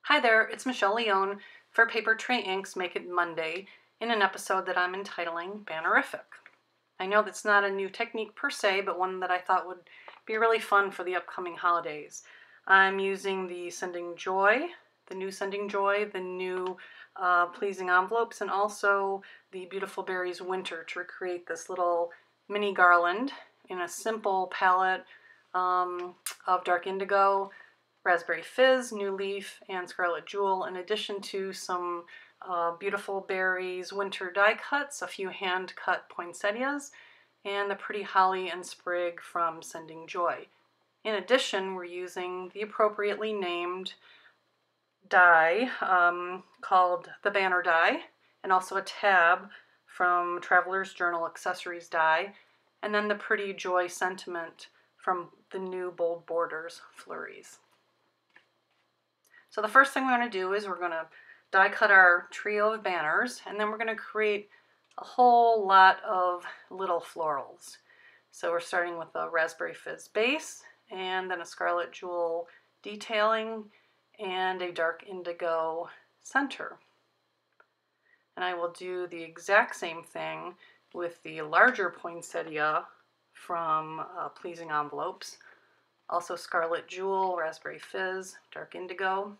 Hi there, it's Michelle Leone for Paper Tray Inks Make It Monday in an episode that I'm entitling Banner-ific. I know that's not a new technique per se, but one that I thought would be really fun for the upcoming holidays. I'm using the Sending Joy, the new Sending Joy, the new Pleasing Envelopes, and also the Beautiful Berries Winter to recreate this little mini garland in a simple palette of dark indigo, Raspberry Fizz, New Leaf, and Scarlet Jewel, in addition to some Beautiful Berries winter die cuts, a few hand-cut poinsettias, and the Pretty Holly and Sprig from Sending Joy. In addition, we're using the appropriately named die called the Banner die, and also a tab from Traveler's Journal Accessories die, and then the Pretty Joy Sentiment from the new Bold Borders flurries. So the first thing we're going to do is we're going to die cut our trio of banners, and then we're going to create a whole lot of little florals. So we're starting with a Raspberry Fizz base, and then a Scarlet Jewel detailing, and a dark indigo center. And I will do the exact same thing with the larger poinsettia from Pleasing Envelopes. Also Scarlet Jewel, Raspberry Fizz, dark indigo.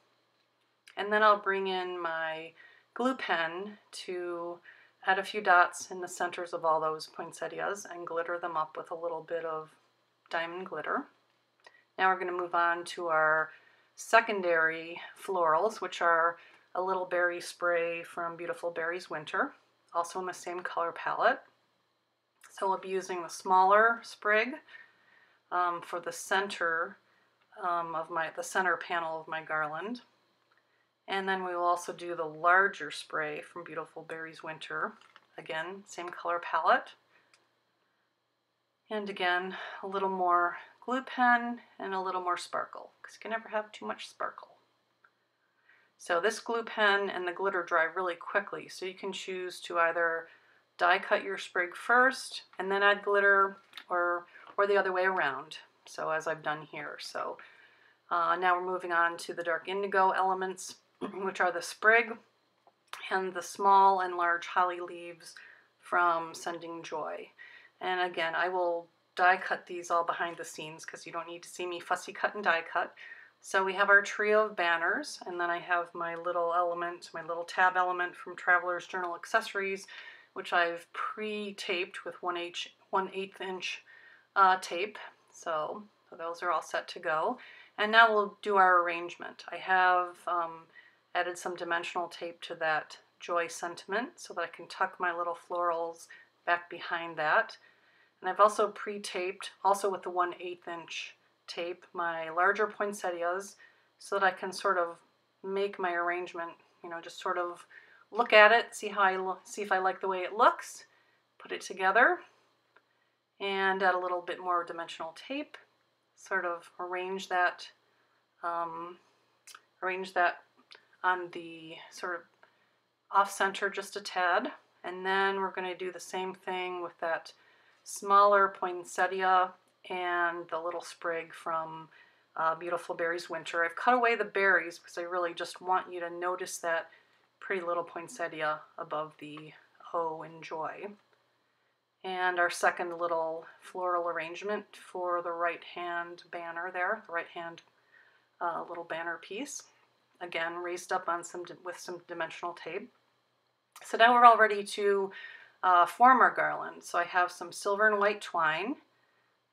And then I'll bring in my glue pen to add a few dots in the centers of all those poinsettias and glitter them up with a little bit of diamond glitter. Now we're going to move on to our secondary florals, which are a little berry spray from Beautiful Berries Winter, also in the same color palette. So we'll be using the smaller sprig for the center the center panel of my garland. And then we will also do the larger spray from Beautiful Berries Winter. Again, same color palette. And again, a little more glue pen and a little more sparkle, because you can never have too much sparkle. So this glue pen and the glitter dry really quickly, so you can choose to either die cut your sprig first and then add glitter, or the other way around, so as I've done here. So now we're moving on to the dark indigo elements, which are the sprig and the small and large holly leaves from Sending Joy. And again, I will die cut these all behind the scenes because you don't need to see me fussy cut and die cut. So we have our trio of banners, and then I have my little element, my little tab element from Traveler's Journal Accessories, which I've pre-taped with 1/8 inch tape. So those are all set to go. And now we'll do our arrangement. I have added some dimensional tape to that Joy sentiment so that I can tuck my little florals back behind that. And I've also pre-taped, also with the 1/8 inch tape, my larger poinsettias so that I can sort of make my arrangement, just sort of look at it, see if I like the way it looks, put it together, and add a little bit more dimensional tape, sort of arrange that on the sort of off-center just a tad. And then we're going to do the same thing with that smaller poinsettia and the little sprig from Beautiful Berries Winter. I've cut away the berries because I really just want you to notice that pretty little poinsettia above the O in Joy. And our second little floral arrangement for the right hand banner there, the right hand little banner piece. Again, raised up on with some dimensional tape. So now we're all ready to form our garland. So I have some silver and white twine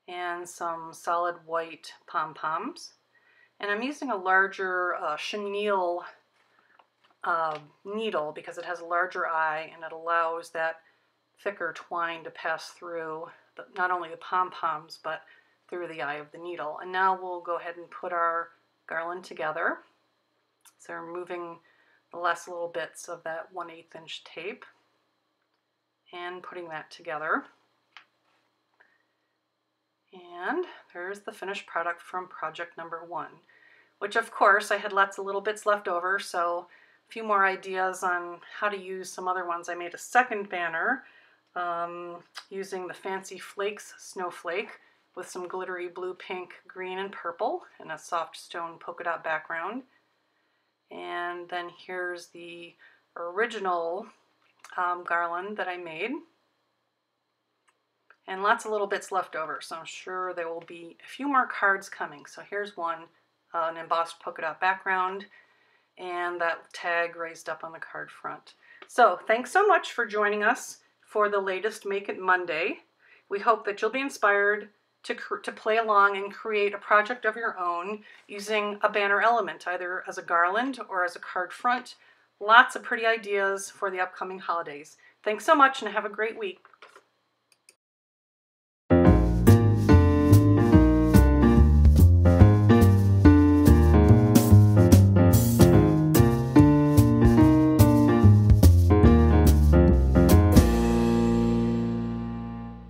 and some solid white pom-poms. And I'm using a larger chenille needle because it has a larger eye and it allows that thicker twine to pass through not only the pom-poms but through the eye of the needle. And now we'll go ahead and put our garland together. So we're removing the last little bits of that 1/8 inch tape and putting that together. And there's the finished product from project number 1, which of course I had lots of little bits left over, so a few more ideas on how to use some other ones. I made a second banner using the Fancy Flakes snowflake with some glittery blue, pink, green, and purple and a soft stone polka dot background. And then here's the original garland that I made. And lots of little bits left over, so I'm sure there will be a few more cards coming. So here's one, an embossed polka dot background, and that tag raised up on the card front. So thanks so much for joining us for the latest Make It Monday. We hope that you'll be inspired to play along and create a project of your own using a banner element, either as a garland or as a card front. Lots of pretty ideas for the upcoming holidays. Thanks so much and have a great week.